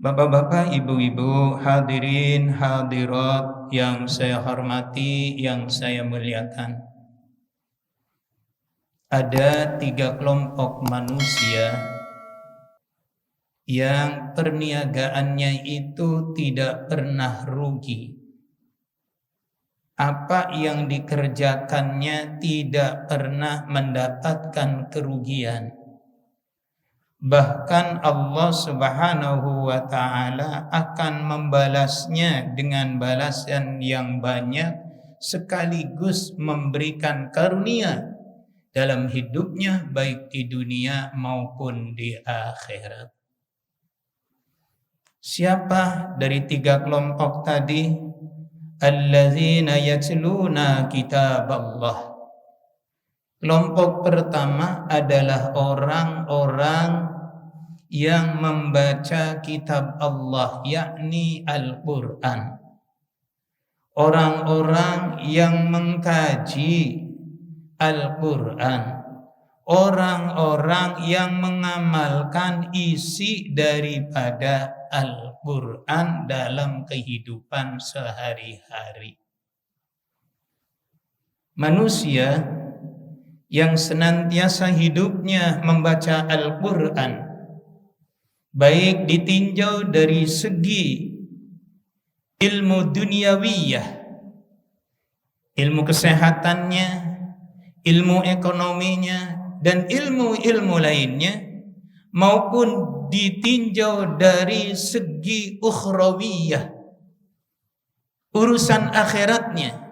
Bapak-bapak, ibu-ibu, hadirin, hadirat yang saya hormati, yang saya muliakan. Ada 3 kelompok manusia yang perniagaannya itu tidak pernah rugi. Apa yang dikerjakannya tidak pernah mendapatkan kerugian. Bahkan Allah Subhanahu wa ta'ala akan membalasnya dengan balasan yang banyak, sekaligus memberikan karunia dalam hidupnya, baik di dunia maupun di akhirat. Siapa dari 3 kelompok tadi? Allazina yatluna kitab Allah. Kelompok pertama adalah orang-orang yang membaca kitab Allah, yakni Al-Quran. Orang-orang yang mengkaji Al-Quran. Orang-orang yang mengamalkan isi daripada Al-Quran dalam kehidupan sehari-hari. Manusia yang senantiasa hidupnya membaca Al-Quran, baik ditinjau dari segi ilmu duniawiyah, ilmu kesehatannya, ilmu ekonominya, dan ilmu-ilmu lainnya, maupun ditinjau dari segi ukhrawiyah, urusan akhiratnya,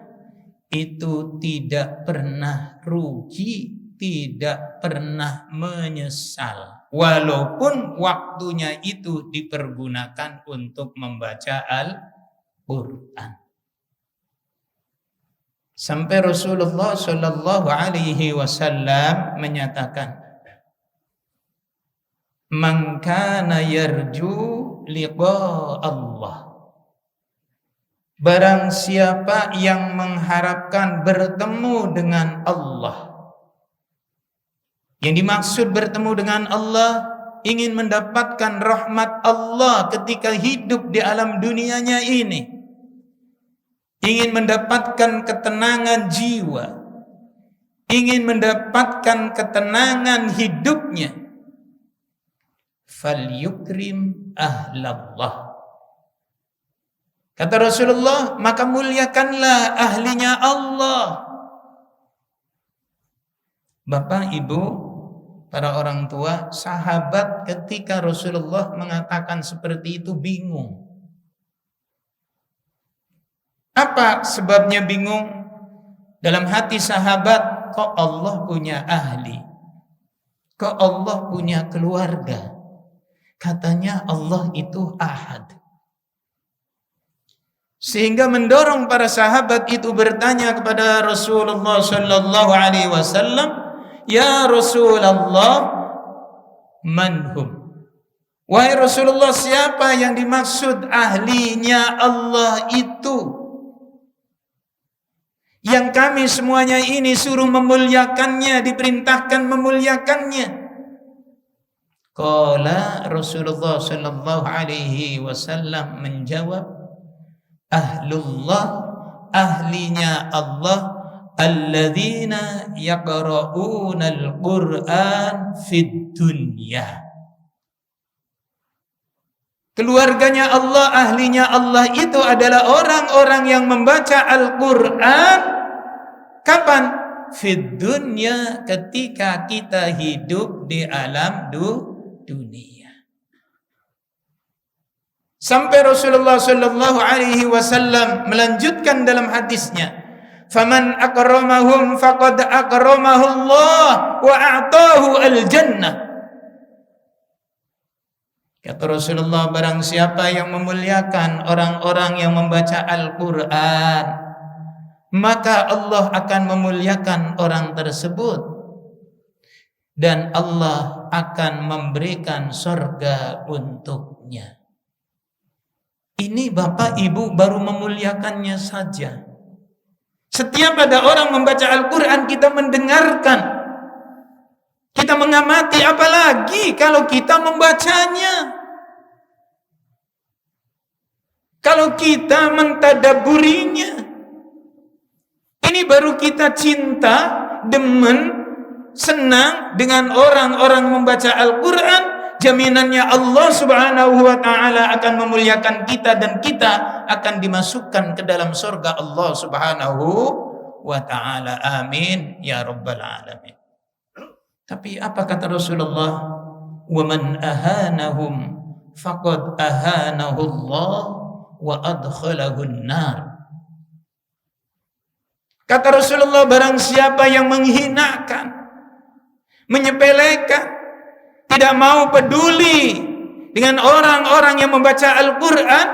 itu tidak pernah rugi, tidak pernah menyesal, walaupun waktunya itu dipergunakan untuk membacha Al-Quran. Sampai Rasulullah Shallallahu Alaihi Wasallam menyatakan, "Man kana yarju liqa Allah." Barang siapa yang mengharapkan bertemu dengan Allah. Yang dimaksud bertemu dengan Allah, ingin mendapatkan rahmat Allah ketika hidup di alam dunianya ini. Ingin mendapatkan ketenangan jiwa. Ingin mendapatkan ketenangan hidupnya. Falyukrim ahlallah. Kata Rasulullah, maka muliakanlah ahlinya Allah. Bapak, ibu, para orang tua, sahabat ketika Rasulullah mengatakan seperti itu bingung. Apa sebabnya bingung? Dalam hati sahabat, kok Allah punya ahli? Kok Allah punya keluarga? Katanya Allah itu ahad. Sehingga mendorong para sahabat itu bertanya kepada Rasulullah sallallahu alaihi wasallam, "Ya Rasulullah, manhum?" Wahai Rasulullah, siapa yang dimaksud ahlinya Allah itu? Yang kami semuanya ini suruh memuliakannya, diperintahkan memuliakannya. Qala Rasulullah sallallahu alaihi wasallam menjawab, "Ahlullah, ahlinya Allah, alladzina yaqra'una al-Qur'an fid dunya." Keluarganya Allah, ahlinya Allah itu adalah orang-orang yang membaca Al-Quran. Kapan? Fid dunya, ketika kita hidup di alam dunia. Sampai Rasulullah sallallahu alaihi wasallam melanjutkan dalam hadisnya, "Faman akramahum faqad akramahu Allah wa a'tahu al-jannah." Kata Rasulullah, barang siapa yang memuliakan orang-orang yang membaca Al-Quran, maka Allah akan memuliakan orang tersebut, dan Allah akan memberikan surga untuknya. Ini Bapak Ibu baru memuliakannya saja. Setiap ada orang membaca Al-Quran, kita mendengarkan, kita mengamati, apalagi kalau kita membacanya. Kalau kita mentadaburinya, ini baru kita cinta, demen, senang dengan orang-orang membaca Al-Quran. Jaminannya Allah subhanahu wa ta'ala akan memuliakan kita, dan kita akan dimasukkan ke dalam surga Allah subhanahu wa ta'ala. Amin ya rabbal alamin. Tapi apa kata Rasulullah? وَمَنْ أَهَانَهُمْ فَقَدْ أَهَانَهُ اللَّهُ وَأَدْخَلَهُ النَّارِ. Kata Rasulullah, barang siapa yang menghinakan, menyepelekan, tidak mau peduli dengan orang-orang yang membaca Al-Quran,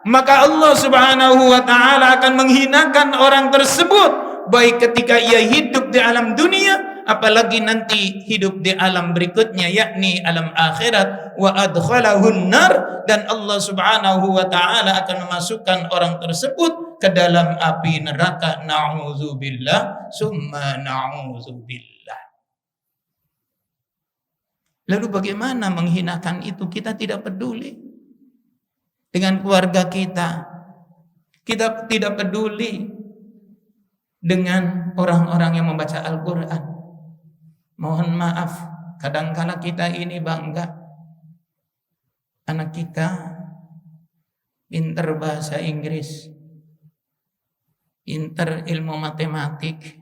maka Allah subhanahu wa ta'ala akan menghinakan orang tersebut, baik ketika ia hidup di alam dunia, apalagi nanti hidup di alam berikutnya, yakni alam akhirat. Wa adkhalahun nar, dan Allah subhanahu wa ta'ala akan memasukkan orang tersebut ke dalam api neraka. Na'udzubillah summa na'udzubillah. Lalu bagaimana menghinakan itu? Kita tidak peduli dengan keluarga kita. Kita tidak peduli dengan orang-orang yang membaca Al-Quran. Mohon maaf, kadangkala kita ini bangga anak kita pinter bahasa Inggris, pinter ilmu matematik,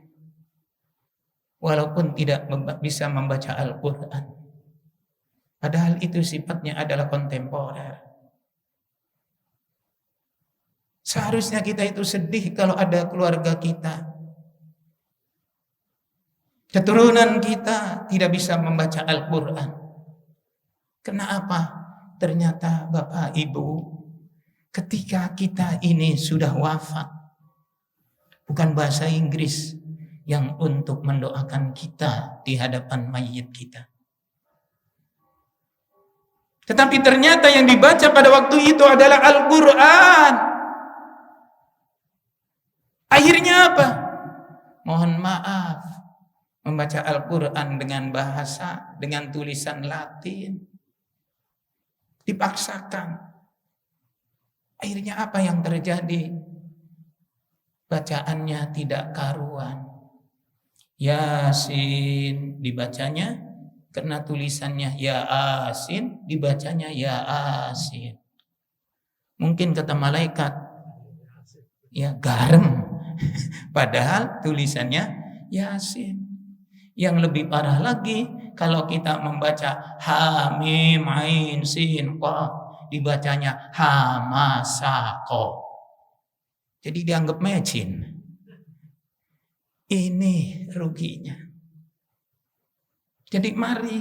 walaupun tidak bisa membaca Al-Quran. Padahal itu sifatnya adalah kontemporer. Seharusnya kita itu sedih kalau ada keluarga kita, keturunan kita tidak bisa membaca Al-Quran. Kenapa? Ternyata Bapak Ibu, ketika kita ini sudah wafat, bukan bahasa Inggris yang untuk mendoakan kita di hadapan mayit kita, tetapi ternyata yang dibaca pada waktu itu adalah Al-Quran. Akhirnya apa? Mohon maaf, membaca Al-Quran dengan bahasa, dengan tulisan Latin, dipaksakan. Akhirnya apa yang terjadi? Bacaannya tidak karuan. Yasin dibacanya, karena tulisannya Yasin, dibacanya Yasin. Mungkin kata malaikat, ya garam. Padahal tulisannya Yasin. Yang lebih parah lagi, kalau kita membaca Hamim Ain Sin Qaf, dibacanya Hamasako. Jadi dianggap mecin. Ini ruginya. Jadi mari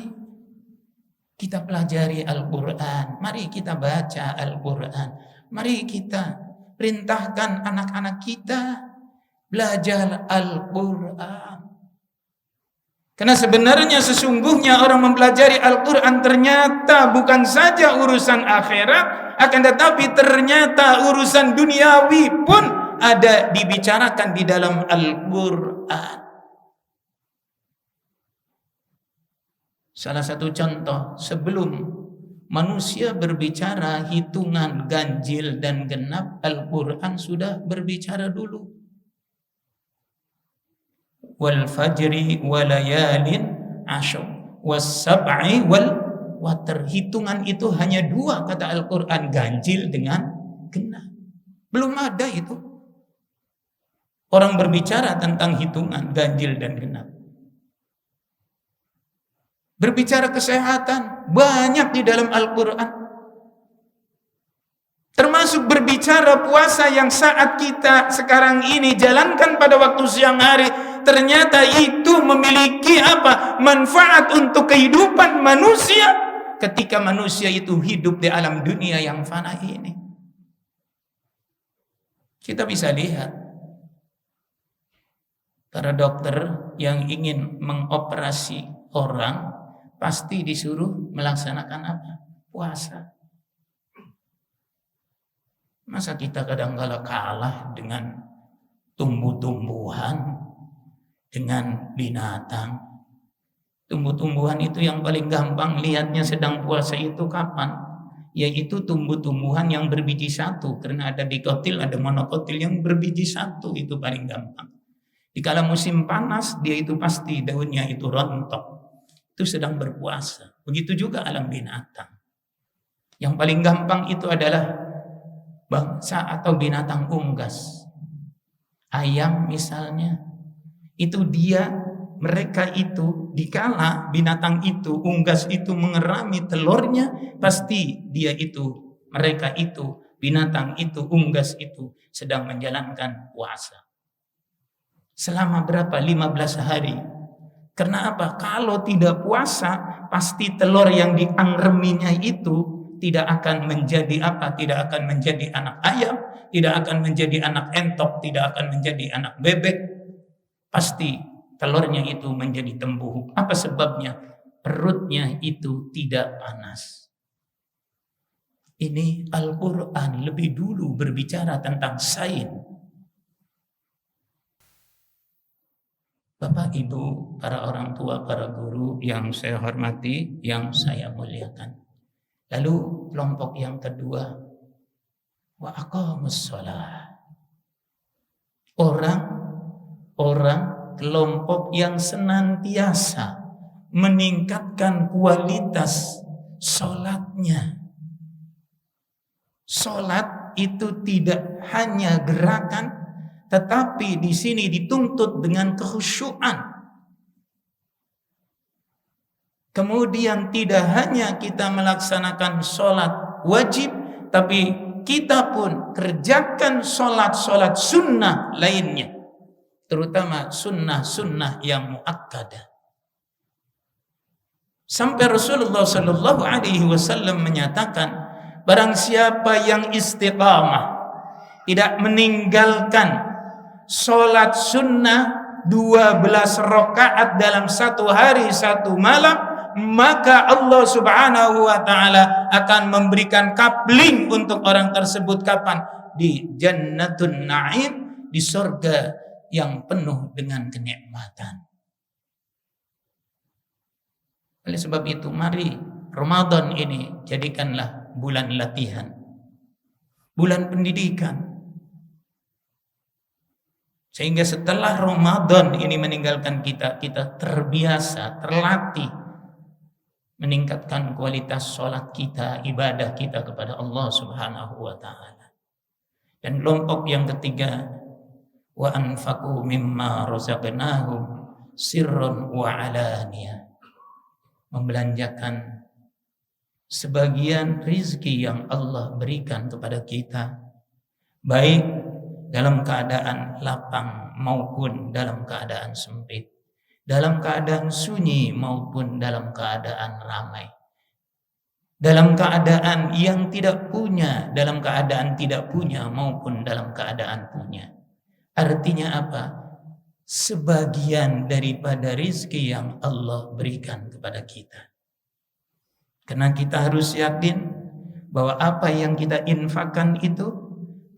kita pelajari Al-Quran, mari kita baca Al-Quran, mari kita perintahkan anak-anak kita belajar Al-Quran. Karena sebenarnya sesungguhnya orang mempelajari Al-Quran ternyata bukan saja urusan akhirat, akan tetapi ternyata urusan duniawi pun ada dibicarakan di dalam Al-Quran. Salah satu contoh, sebelum manusia berbicara hitungan ganjil dan genap, Al-Quran sudah berbicara dulu. Wal fajri walayalin asyr was sab'i wal watr. Hitungan itu hanya dua, kata Al-Quran, ganjil dengan genap. Belum ada itu orang berbicara tentang hitungan ganjil dan genap. Berbicara kesehatan banyak di dalam Al-Quran, termasuk berbicara puasa yang saat kita sekarang ini jalankan pada waktu siang hari. Ternyata itu memiliki apa? Manfaat untuk kehidupan manusia ketika manusia itu hidup di alam dunia yang fana ini. Kita bisa lihat para dokter yang ingin mengoperasi orang pasti disuruh melaksanakan apa? Puasa. Masa kita kadang-kala kalah dengan tumbuh-tumbuhan, dengan binatang? Tumbuh-tumbuhan itu yang paling gampang lihatnya sedang puasa itu kapan? yaitu tumbuh-tumbuhan yang berbiji satu, karena ada dikotil, ada monokotil yang berbiji satu, itu paling gampang. Dikala musim panas, dia itu pasti daunnya itu rontok, itu sedang berpuasa. Begitu juga alam binatang. Yang paling gampang itu adalah bangsa atau binatang unggas. Ayam misalnya, itu mereka itu dikala binatang itu, unggas itu mengerami telurnya, pasti mereka itu, binatang itu, unggas itu sedang menjalankan puasa. Selama berapa? 15 hari. Karena apa? Kalau tidak puasa, pasti telur yang diangreminya itu tidak akan menjadi apa? Tidak akan menjadi anak ayam, tidak akan menjadi anak entok, tidak akan menjadi anak bebek. Pasti telurnya itu menjadi tembuhuk. Apa sebabnya? Perutnya itu tidak panas. Ini Al-Quran lebih dulu berbicara tentang sains. Bapak, Ibu, para orang tua, para guru yang saya hormati, yang saya muliakan. Lalu kelompok yang kedua, wa aqamus shalah. Orang kelompok yang senantiasa meningkatkan kualitas sholatnya. Sholat itu tidak hanya gerakan, tetapi di sini dituntut dengan kekhusyuan. Kemudian tidak hanya kita melaksanakan sholat wajib, tapi kita pun kerjakan sholat sunnah lainnya, terutama sunnah yang muakkadah. Sampai Rasulullah Shallallahu Alaihi Wasallam menyatakan, barang siapa yang istiqamah, tidak meninggalkan sholat sunnah 12 rakaat dalam satu hari satu malam, maka Allah Subhanahu wa ta'ala akan memberikan kapling untuk orang tersebut. Kapan? Di Jannatun Na'im, di surga yang penuh dengan kenikmatan. Oleh sebab itu, mari Ramadan ini jadikanlah bulan latihan, bulan pendidikan. Sehingga setelah Ramadan ini meninggalkan kita terbiasa, terlatih meningkatkan kualitas sholat kita, ibadah kita kepada Allah Subhanahu wa ta'ala. Dan kelompok yang ketiga, wa anfaqu mimma razaqnahum sirran wa alaniyah. Membelanjakan sebagian rizki yang Allah berikan kepada kita, baik dalam keadaan lapang maupun dalam keadaan sempit, dalam keadaan sunyi maupun dalam keadaan ramai, dalam keadaan yang tidak punya, dalam keadaan tidak punya maupun dalam keadaan punya. Artinya apa? Sebagian daripada rizki yang Allah berikan kepada kita. Karena kita harus yakin bahwa apa yang kita infakkan itu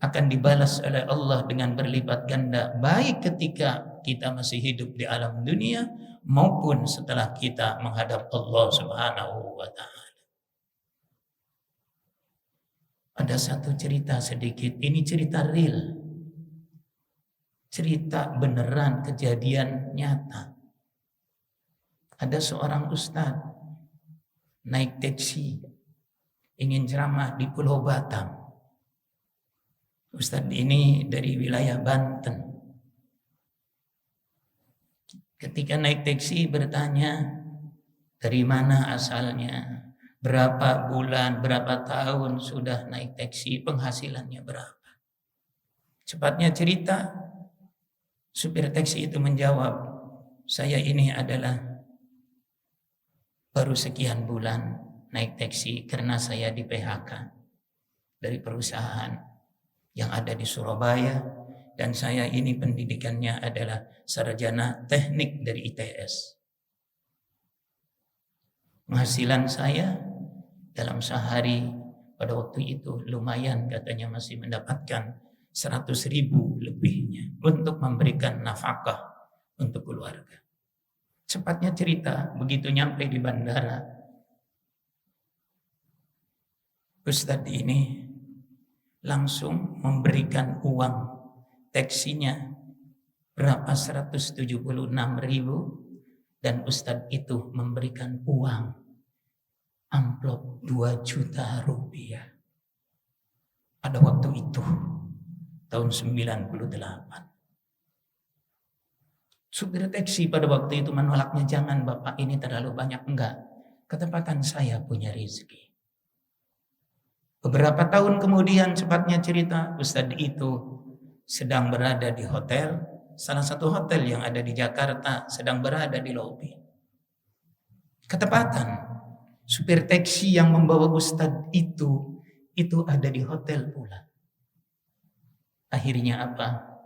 akan dibalas oleh Allah dengan berlipat ganda, baik ketika kita masih hidup di alam dunia maupun setelah kita menghadap Allah Subhanahu wa ta'ala. Ada satu cerita sedikit, ini cerita real, cerita beneran, kejadian nyata. Ada seorang ustadz naik taksi ingin ceramah di Pulau Batam. Ustadz ini dari wilayah Banten. Ketika naik taksi bertanya, dari mana asalnya, berapa bulan, berapa tahun sudah naik taksi, penghasilannya berapa. Cepatnya cerita, supir taksi itu menjawab, saya ini adalah baru sekian bulan naik taksi karena saya di PHK dari perusahaan yang ada di Surabaya, dan saya ini pendidikannya adalah sarjana teknik dari ITS. Penghasilan saya dalam sehari pada waktu itu lumayan, katanya masih mendapatkan 100.000 lebihnya untuk memberikan nafkah untuk keluarga. Cepatnya cerita, begitu nyampe di bandara, Ustadz ini langsung memberikan uang taksinya berapa 176.000, dan Ustadz itu memberikan uang amplop 2 juta rupiah pada waktu itu tahun 98. Supir taksi pada waktu itu menolaknya, jangan Bapak, ini terlalu banyak. Enggak, ketepatan saya punya rezeki. Beberapa tahun kemudian, cepatnya cerita, Ustadz itu sedang berada di hotel, salah satu hotel yang ada di Jakarta, sedang berada di lobi. Ketepatan, supir taksi yang membawa Ustadz itu ada di hotel pula. Akhirnya apa?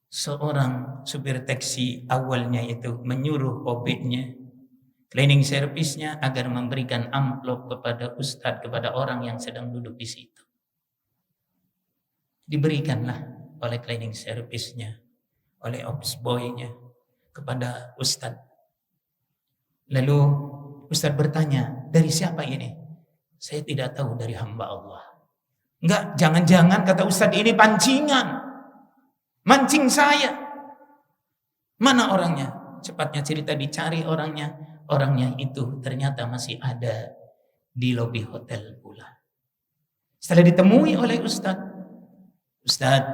Seorang supir taksi awalnya itu menyuruh OB-nya, cleaning service-nya, agar memberikan amplop kepada Ustadz, kepada orang yang sedang duduk di situ. Diberikanlah oleh cleaning service-nya, oleh ops boy-nya kepada Ustadz. Lalu Ustadz bertanya, dari siapa ini? Saya tidak tahu, dari hamba Allah. Enggak, jangan-jangan kata Ustadz ini pancingan, mancing saya. Mana orangnya? Cepatnya cerita, dicari orangnya. Orangnya itu ternyata masih ada di lobi hotel pula. Setelah ditemui oleh Ustadz, Ustadz,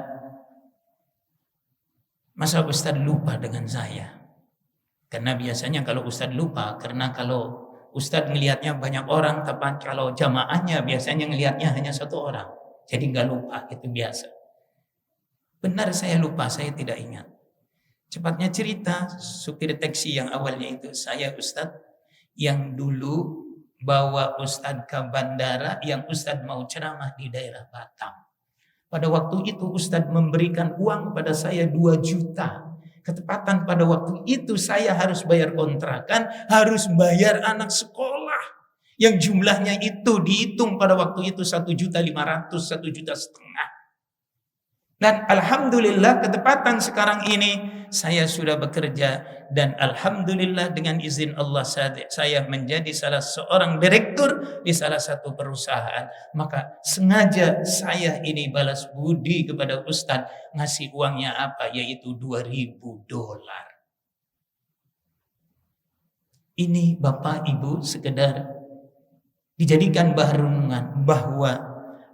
masa Ustadz lupa dengan saya? Karena biasanya kalau Ustadz lupa, karena kalau Ustadz ngelihatnya banyak orang, tapi kalau jamaahnya biasanya ngelihatnya hanya 1 orang. Jadi nggak lupa, itu biasa. Benar, saya lupa, saya tidak ingat. Cepatnya cerita, supir taksi yang awalnya itu, saya Ustadz yang dulu bawa Ustadz ke bandara, yang Ustadz mau ceramah di daerah Batam. Pada waktu itu Ustadz memberikan uang pada saya 2 juta. Ketepatan pada waktu itu saya harus bayar kontrakan, harus bayar anak sekolah, yang jumlahnya itu dihitung pada waktu itu 1.500.000, 1,5 juta. Dan alhamdulillah ketepatan sekarang ini saya sudah bekerja, dan alhamdulillah dengan izin Allah saya menjadi salah seorang direktur di salah satu perusahaan. Maka sengaja saya ini balas budi kepada Ustadz, ngasih uangnya apa? Yaitu $2.000. Ini Bapak Ibu sekedar dijadikan bahan renungan bahwa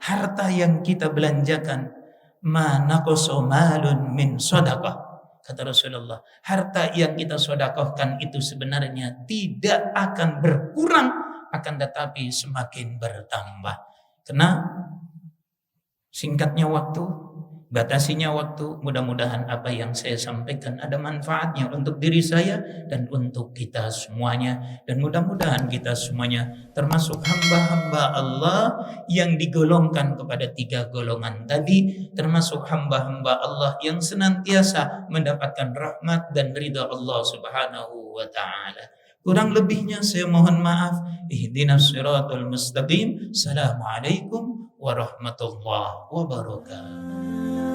harta yang kita belanjakan, ma naqasa malun min shadaqah, kata Rasulullah, harta yang kita sedekahkan itu sebenarnya tidak akan berkurang, akan tetapi semakin bertambah. Karena singkatnya waktu, batasinya waktu, mudah-mudahan apa yang saya sampaikan ada manfaatnya untuk diri saya dan untuk kita semuanya. Dan mudah-mudahan kita semuanya termasuk hamba-hamba Allah yang digolongkan kepada 3 golongan tadi, termasuk hamba-hamba Allah yang senantiasa mendapatkan rahmat dan ridha Allah Subhanahu wa ta'ala. Kurang lebihnya saya mohon maaf. Ihdinas siratal mustaqim. Assalamualaikum warahmatullahi wabarakatuh.